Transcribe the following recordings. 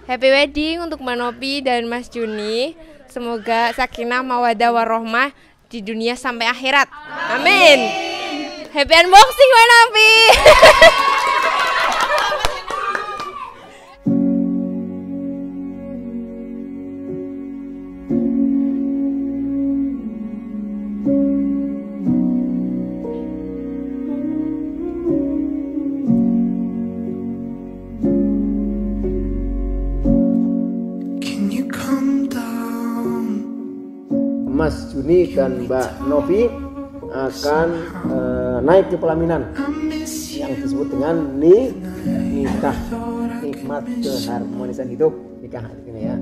Happy wedding untuk Mbak Novi dan Mas Juni. Semoga sakinah mawaddah warohmah di dunia sampai akhirat. Amin. Happy unboxing Mbak Novi. Mas Juni dan Mbak Novi akan naik ke pelaminan yang disebut dengan nikah, nikmat keharmonisan hidup, nikah ini ya.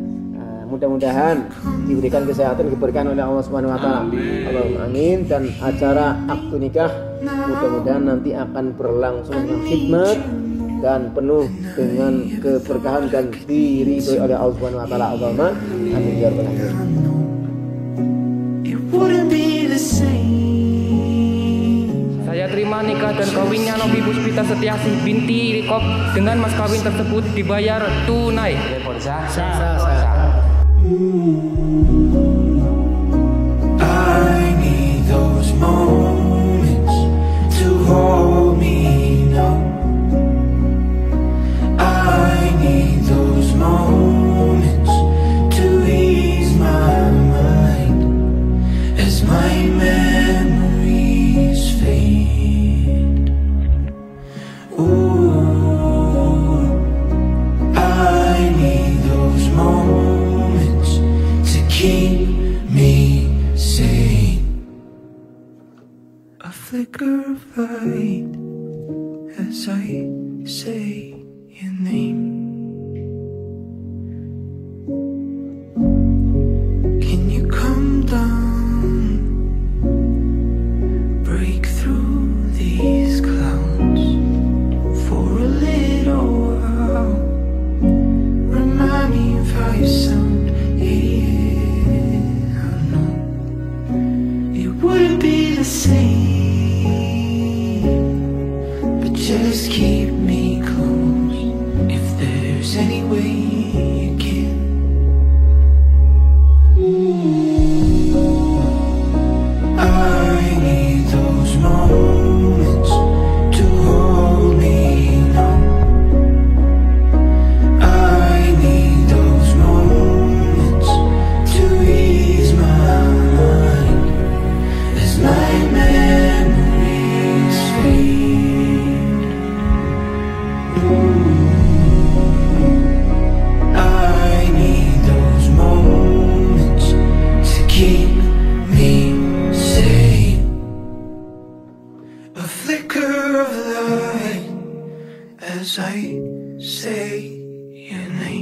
Mudah-mudahan diberikan kesehatan, diberkahi oleh Allah Subhanahu wa taala. Allahumma amin. Dan acara akad nikah mudah-mudahan nanti akan berlangsung dengan khidmat dan penuh dengan keberkahan dan diridhoi oleh Allah Subhanahu wa taala. Allahumma amin ya rabbal alamin. Saya terima nikah dan kawinnya Novi Puspita Setiasih binti Rikop dengan mas kawin tersebut dibayar tunai. I need those moments to hold me now. I need those moments to ease my mind as my memories fade. Ooh, I need those moments to keep me sane. A flicker of light as I say your name. Can you come down, break through these clouds for a little while, remind me of how you sound. Yeah, I know it wouldn't be the same, but just keep me close if there's any way you can. I need those moments to hold me now. I need those moments to ease my mind as my memories fade. I need those moments to keep me sane. A flicker of light as I say your name.